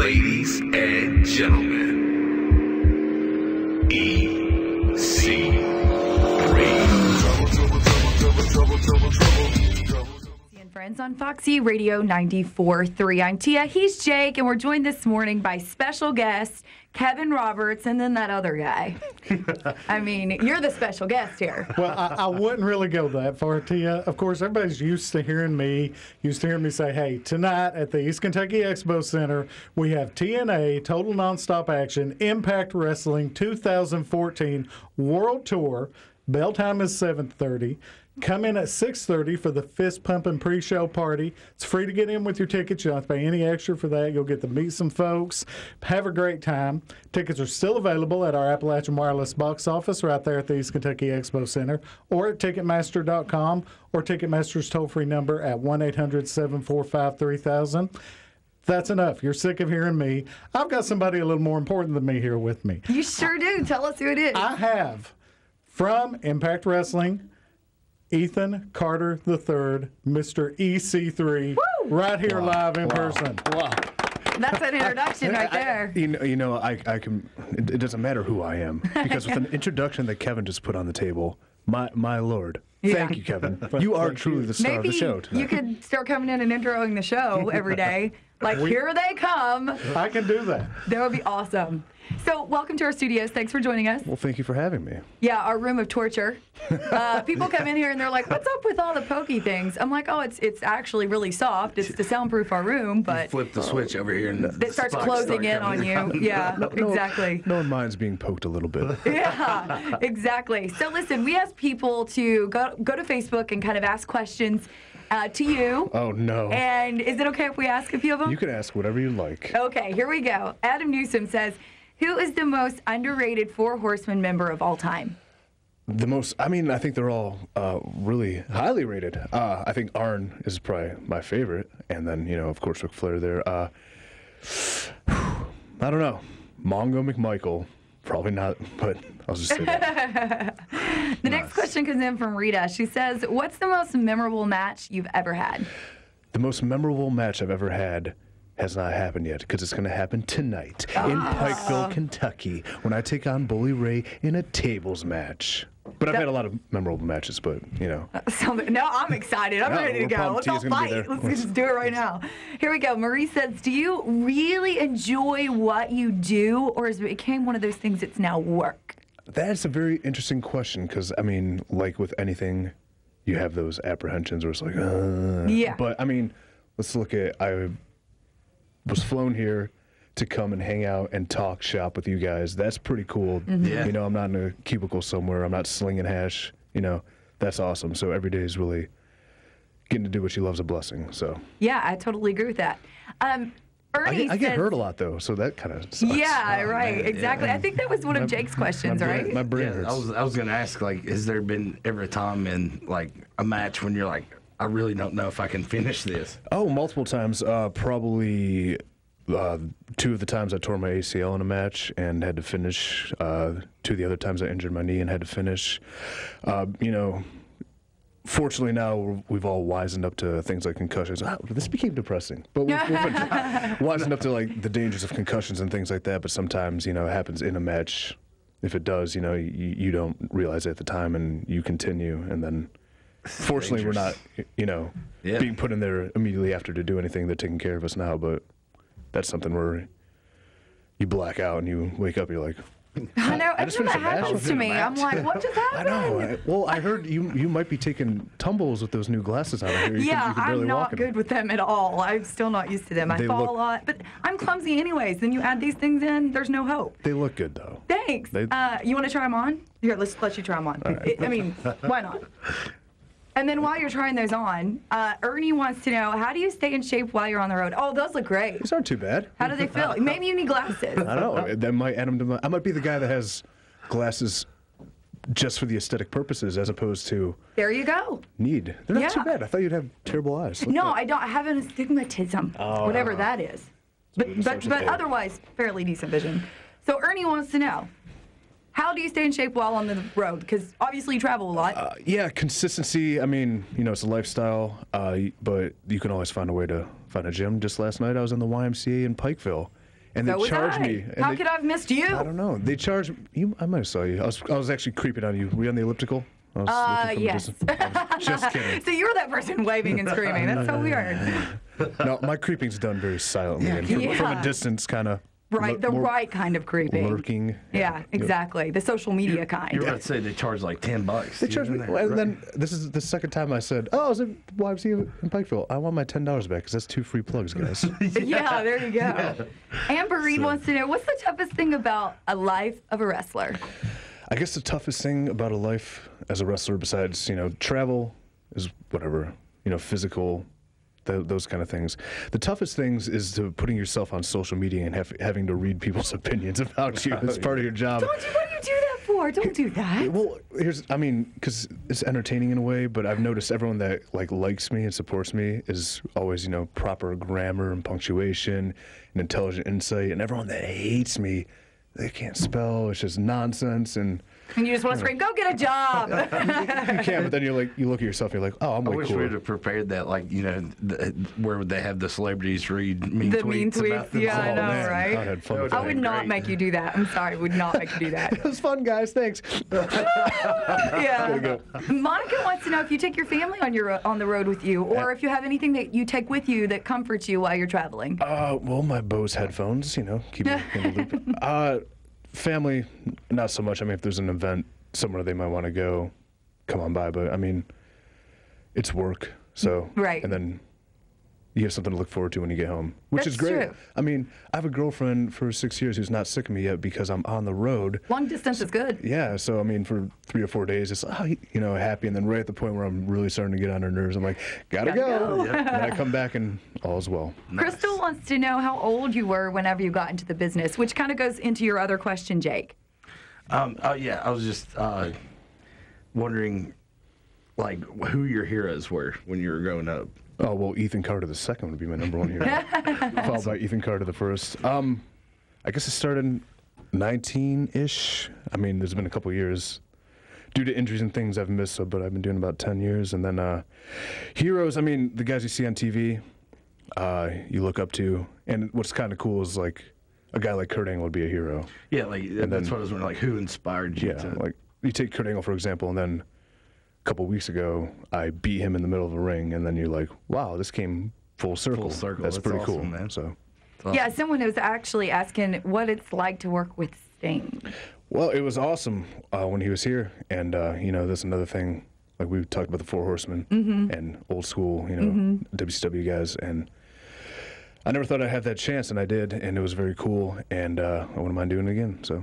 Ladies and gentlemen, ECIII. And friends on Foxy Radio 94.3. I'm Tia, he's Jake, and we're joined this morning by special guest Kevin Roberts, and then that other guy. I mean, you're the special guest here. Well, I wouldn't really go that far, Tia. Of course, everybody's used to hearing me say, hey, tonight at the East Kentucky Expo Center, we have TNA, Total Nonstop Action, Impact Wrestling 2014 World Tour. Bell time is 7:30. Come in at 6:30 for the fist pumping pre-show party. It's free to get in with your tickets. You don't have to pay any extra for that. You'll get to meet some folks. Have a great time. Tickets are still available at our Appalachian Wireless box office right there at the East Kentucky Expo Center, or at Ticketmaster.com, or Ticketmaster's toll-free number at 1-800-745-3000. That's enough. You're sick of hearing me. I've got somebody a little more important than me here with me. You sure do. Tell us who it is. I have, from Impact Wrestling, Ethan Carter III, Mr. ECIII, right here live in person. Wow. That's an introduction right there. I can. It doesn't matter who I am, because with an introduction that Kevin just put on the table, my lord. Yeah. Thank you, Kevin. You are truly the star of the show tonight. You could start coming in and introing the show every day. Like, here they come. I can do that. That would be awesome. So, welcome to our studios. Thanks for joining us. Well, thank you for having me. Yeah, our room of torture. People come in here and they're like, "What's up with all the pokey things?" I'm like, "Oh, it's actually really soft. It's to soundproof our room, but You flip the switch over here and it starts closing in on you." Yeah, exactly. No one minds being poked a little bit. Yeah, exactly. So, listen, we ask people to go to Facebook and kind of ask questions to you. Oh no. And is it okay if we ask a few of them? You can ask whatever you like. Okay, here we go. Adam Newsom says, "Who is the most underrated Four Horsemen member of all time?" The most, I think they're all really highly rated. I think Arn is probably my favorite, and then, of course, Ric Flair there. I don't know. Mongo McMichael, probably not, but I'll just say that. The next question comes in from Rita. She says, "What's the most memorable match you've ever had?" The most memorable match I've ever had has not happened yet, because it's going to happen tonight in Pikeville, Kentucky, when I take on Bully Ray in a tables match. But I've had a lot of memorable matches, but, No, I'm excited. I'm ready to we're go. pumped. Let's all Tia's gonna be fight. there. Let's just do it right now. Here we go. Marie says, "Do you really enjoy what you do, or has it became one of those things that's now work?" That's a very interesting question, because, like with anything, you have those apprehensions where it's like, Yeah. But, let's look at, I was flown here to come and hang out and talk shop with you guys. That's pretty cool. Yeah. I'm not in a cubicle somewhere. I'm not slinging hash. That's awesome. So every day is really getting to do what you love is a blessing. So Yeah, I totally agree with that. Ernie I get says, hurt a lot, though, so that kind of sucks. Yeah, right, man, exactly. yeah. I think that was one of Jake's questions, right? My brain Yeah, hurts. I was gonna ask, like, has there been ever a time in like a match when you're like, I really don't know if I can finish this? Oh, multiple times. Probably 2 of the times I tore my ACL in a match and had to finish. 2 of the other times I injured my knee and had to finish. Fortunately now we've all wisened up to things like concussions. This became depressing, but we've wisened up to like the dangers of concussions and things like that. But sometimes it happens in a match. If it does, you don't realize it at the time and you continue, and then fortunately we're not being put in there immediately after to do anything. They're taking care of us now, but that's something where you black out and you wake up, you're like, I know. I just Every time finished a that match. happens to me, I'm like, what just happened? I know. Well, I heard you might be taking tumbles with those new glasses on. I hear you can barely I'm not walk in them. good with them at all. I'm still not used to them. I They fall look- a lot, but I'm clumsy anyways. Then you add these things in, there's no hope. They look good, though. Thanks. You want to try them on? Here, let's let you try them on. Why not? And then while you're trying those on, Ernie wants to know, how do you stay in shape while you're on the road? Oh, those look great. These aren't too bad. How do they feel? Maybe you need glasses. I don't know. That might add them to I might be the guy that has glasses just for the aesthetic purposes, as opposed to There you go. need. They're not Yeah. too bad. I thought you'd have terrible eyes. Look No, at I don't. I have an astigmatism, whatever that is. But otherwise, fairly decent vision. So Ernie wants to know, how do you stay in shape while on the road? Because obviously you travel a lot. Yeah, consistency. It's a lifestyle, but you can always find a way to find a gym. Just last night, I was in the YMCA in Pikeville, And So they was charge I. me. And How they, could I have missed you? I don't know. They charge you. I might have saw you. I was actually creeping on you. Were you on the elliptical? I was looking from a Yes. distance. I was just kidding. So you were that person waving and screaming. That's so weird. No, my creeping's done very silently and from Yeah. a distance, kind of. Right, the right kind of creeping. Lurking. Yeah, exactly. The social media kind. You were about to say they charge like $10. They charged me, and then this is the second time I said, "Oh, I was at YMCA in Pikeville. I want my $10 back because that's 2 free plugs, guys." Yeah, there you go. Amber Reed wants to know, what's the toughest thing about a life of a wrestler? I guess the toughest thing about a life as a wrestler, besides travel, is whatever physical, those kind of things. The toughest things is to putting yourself on social media and having to read people's opinions about you as part of your job. What do you do that for? Don't do that. Well, because it's entertaining in a way, but I've noticed everyone that likes me and supports me is always, proper grammar and punctuation and intelligent insight, and everyone that hates me, they can't spell. It's just nonsense, and And you just want to scream, go get a job. you can, but then you look at yourself, and you're like, oh, I'm I way wish cooler. we'd have prepared that, where would they have the celebrities read mean The tweets mean about tweets, yeah, I know, themselves? right? I had fun with I that. would not Great. make you do that. I'm sorry, would not make you do that. It was fun, guys. Thanks. Yeah. Monica wants to know if you take your family on the road with you, or if you have anything that you take with you that comforts you while you're traveling. Well, my Bose headphones, keep me in the loop. Family, not so much. I mean, if there's an event somewhere they might want to go, come on by. But I mean, it's work, so Right. And then you have something to look forward to when you get home, which is That's great. true. I mean, I have a girlfriend for 6 years who's not sick of me yet because I'm on the road. Long distance is good. Yeah, so I mean, for 3 or 4 days, it's happy, and then right at the point where I'm really starting to get on her nerves, I'm like, gotta go. And then I come back and all's well. Crystal wants to know how old you were whenever you got into the business, which kind of goes into your other question, Jake. Oh yeah, I was just wondering, who your heroes were when you were growing up. Oh, well, Ethan Carter II would be my number one hero. Followed by Ethan Carter I. I guess it started 19-ish. I mean, there's been a couple years. Due to injuries and things, I've missed, but I've been doing about 10 years. And then heroes, I mean, the guys you see on TV, you look up to. And what's kind of cool is, a guy like Kurt Angle would be a hero. Yeah, that's what I was wondering. Who inspired you? Yeah, you take Kurt Angle, for example, and then a couple weeks ago, I beat him in the middle of a ring, and then you're like, wow, this came full circle. Full circle. That's pretty awesome, cool, man. So. Yeah, someone was actually asking what it's like to work with Sting. Well, it was awesome when he was here, and that's another thing. Like we talked about the Four Horsemen and old school, WCW guys, and I never thought I'd have that chance, and I did, and it was very cool, and I wouldn't mind doing it again. So.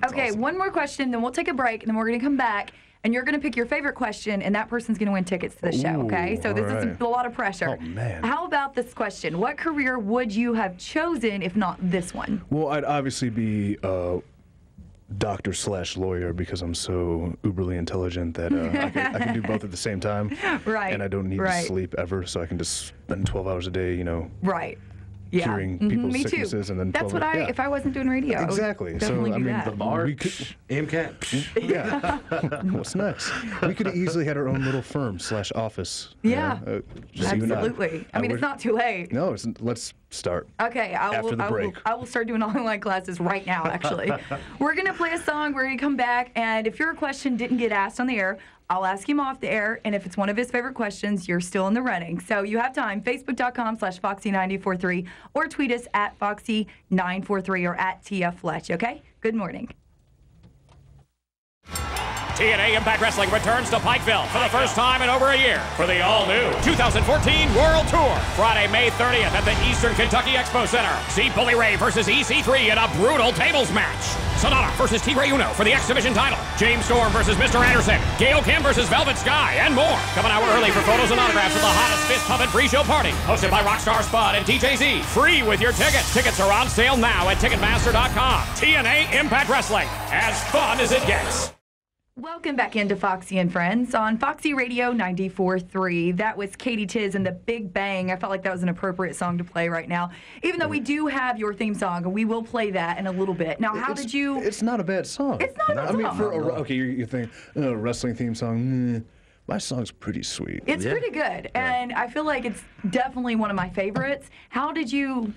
Okay, awesome. One more question, then we'll take a break, and then we're going to come back, and you're going to pick your favorite question, and that person's going to win tickets to the show, okay? Ooh, So this all is right. a lot of pressure. Oh, man. How about this question? What career would you have chosen if not this one? Well, I'd obviously be doctor/lawyer because I'm so uberly intelligent that I can do both at the same time. Right, And I don't need right. to sleep ever, so I can just spend 12 hours a day, Right. Yeah. curing people's Me sicknesses too. and then That's 12 what yeah. if I wasn't doing radio, I would Exactly. So, definitely I do mean, that. The bar, We could- MCAT. Yeah. What's next? We could have easily had our own little firm / office. Yeah. Just you and I. Absolutely. I mean, it's not too late. No, let's start. Okay, After the break. I will start doing online classes right now, actually. We're going to play a song. We're going to come back. And if your question didn't get asked on the air, I'll ask him off the air. And if it's one of his favorite questions, you're still in the running. So you have time. Facebook.com/Foxy943 or tweet us at Foxy943 or at TF Fletch. Okay? Good morning. TNA Impact Wrestling returns to Pikeville for the first time in over a year for the all-new 2014 World Tour. Friday, May 30th at the Eastern Kentucky Expo Center. See Bully Ray versus ECIII in a brutal tables match. Sonata versus T-Ray Uno for the X Division title. James Storm versus Mr. Anderson. Gail Kim versus Velvet Sky, and more. Come an hour early for photos and autographs at the hottest fist pumping pre-show party. Hosted by Rockstar Spud and DJ Z. Free with your tickets. Tickets are on sale now at Ticketmaster.com. TNA Impact Wrestling. As fun as it gets. Welcome back into Foxy and Friends on Foxy Radio 94.3. That was Katie Tiz and the Big Bang. I felt like that was an appropriate song to play right now, even though we do have your theme song, and we will play that in a little bit. Now, how did you... It's not a bad song. It's not a bad I mean, song. okay, you think wrestling theme song. My song's pretty sweet. It's pretty good, and I feel like it's definitely one of my favorites. How did you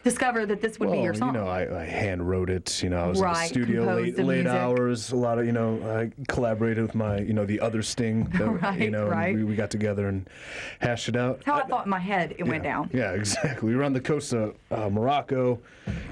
discover that this would be your song? You know, I hand wrote it. You know, I was in the Right, studio composed the late music. hours. A lot of, you know, I collaborated with my, you know, the other Sting. That, you know, right. we got together and hashed it out. That's how I thought in my head it went down. Yeah, exactly. We were on the coast of Morocco,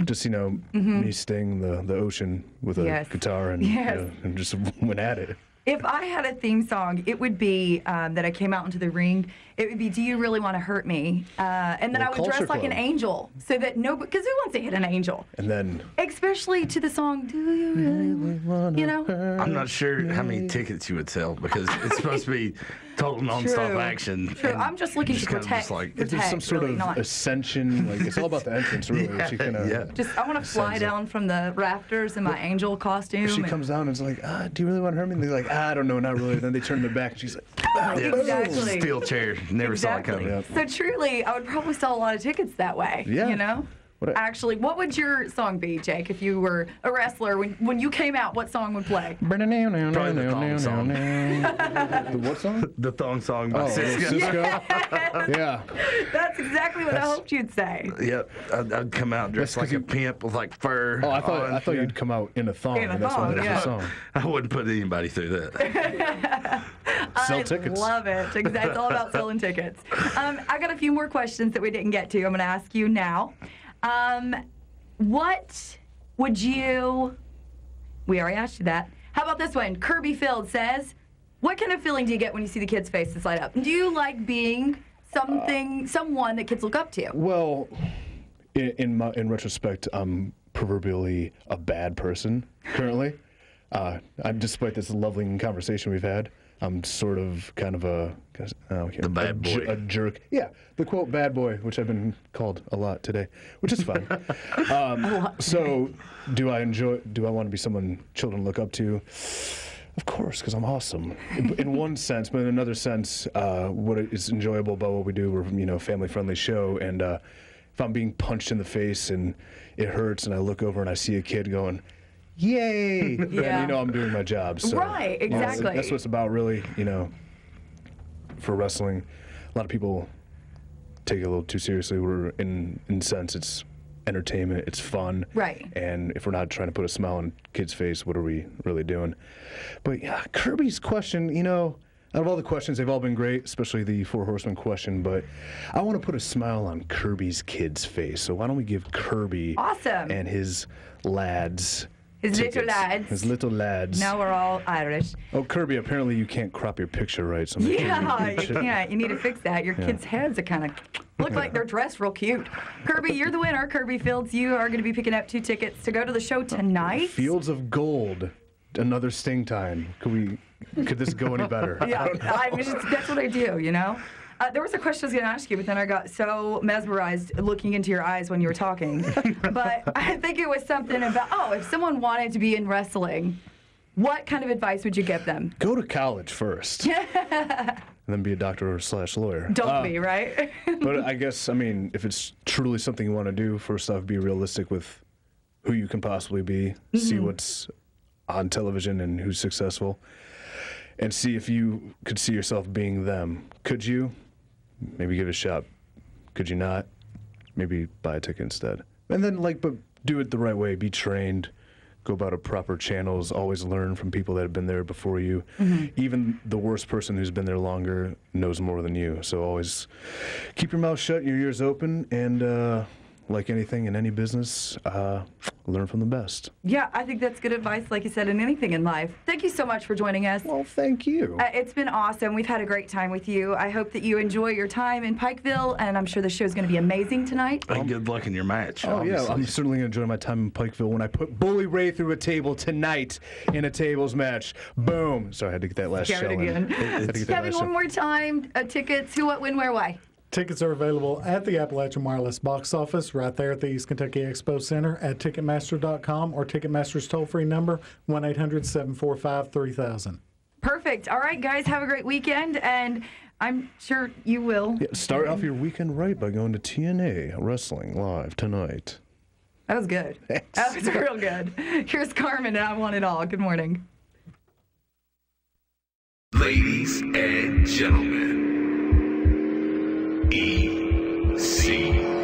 just, you know, me Sting the ocean with a Yes. guitar and, Yes. you know, and just went at it. If I had a theme song, it would be that I came out into the ring. It would be "Do You Really Want to Hurt Me?" And then Well, I would dress Culture like an Club. angel, so that because who wants to hit an angel? And then Especially to the song "Do You Really Want?" You know. I'm not sure how many tickets you would sell because it's supposed to be total nonstop True. action. True. and I'm just looking to kind of protect. just like, if there's some sort really of not. ascension, like it's all about the entrance, really. She kind of, yeah. Just I want to fly down from the rafters in my angel costume. She and- comes down and is like, do you really want to hurt me? And they're like, I don't know, not really. Then they turn their back and she's like, Yeah, Exactly. steel chair. Never saw it coming. Yep. So truly, I would probably sell a lot of tickets that way. Yeah. You know? What a- Actually, what would your song be, Jake, if you were a wrestler? When you came out, what song would play? Probably the thong song. The what song? The thong song by Oh, Cisco. Cisco? Yeah. That's exactly what I hoped you'd say. Yep, I'd come out dressed That's 'cause like a pimp with like fur. Oh, I on. thought you'd come out in a thong. In a and that's why thong, that's yeah. the song. I wouldn't put anybody through that. Sell I tickets. love it. It's all about selling tickets. I got a few more questions that we didn't get to. I'm going to ask you now. What would you... We already asked you that. How about this one? Kirby Field says, what kind of feeling do you get when you see the kids' faces light up? Do you like being someone that kids look up to? Well, in retrospect, I'm proverbially a bad person currently. Despite this lovely conversation we've had, I'm sort of kind of The bad boy. a jerk. Yeah, the quote "bad boy," which I've been called a lot today, which is fun. So, do I want to be someone children look up to? Of course, because I'm awesome. In one sense, but in another sense, what is enjoyable about what we do, we're a family-friendly show, and if I'm being punched in the face and it hurts, and I look over and I see a kid going, "Yay!" Yeah. then I'm doing my job. So, Right, exactly. that's what it's about, really. For wrestling, a lot of people take it a little too seriously. We're in sense, it's entertainment, it's fun. Right. And if we're not trying to put a smile on kids' face, what are we really doing? But yeah, Kirby's question, out of all the questions, they've all been great, especially the Four Horsemen question, but I want to put a smile on Kirby's kid's face. So why don't we give Kirby Awesome. and his lads His little tickets. lads. His little lads. Now we're all Irish. Oh, Kirby, apparently you can't crop your picture right, so make sure Yeah, you check- can't. You need to fix that. Your kids' heads are kind of look like they're dressed real cute. Kirby, you're the winner. Kirby Fields, you are going to be picking up 2 tickets to go to the show tonight. Fields of Gold, another Sting time. Could this go any better? Yeah, that's what I do. There was a question I was going to ask you, but then I got so mesmerized looking into your eyes when you were talking. But I think it was something about, if someone wanted to be in wrestling, what kind of advice would you give them? Go to college first. And then be a doctor / lawyer. Don't be, right? But I guess, if it's truly something you want to do, first off, be realistic with who you can possibly be, see what's on television and who's successful, and see if you could see yourself being them. Could you? Maybe give it a shot. Could you not? Maybe buy a ticket instead. And then, but do it the right way. Be trained. Go about it proper channels. Always learn from people that have been there before you. Even the worst person who's been there longer knows more than you. So always keep your mouth shut, your ears open, and like anything in any business, learn from the best. Yeah, I think that's good advice, like you said, in anything in life. Thank you so much for joining us. Well, thank you. It's been awesome. We've had a great time with you. I hope that you enjoy your time in Pikeville, and I'm sure the show's going to be amazing tonight. And good luck in your match. Oh, yeah, obviously. I'm certainly going to enjoy my time in Pikeville when I put Bully Ray through a table tonight in a tables match. Boom. Sorry, I had to get that last Carry it shell in. again. Had to get that Kevin, last one shell. more time. Tickets, who, what, when, where, why? Tickets are available at the Appalachian Wireless box office right there at the East Kentucky Expo Center, at Ticketmaster.com, or Ticketmaster's toll-free number, 1-800-745-3000. Perfect. All right, guys, have a great weekend, and I'm sure you will. Yeah, start off your weekend right by going to TNA Wrestling Live tonight. That was good. Thanks. That was real good. Here's Carmen, and I Want It All. Good morning. Ladies and gentlemen, ECIII.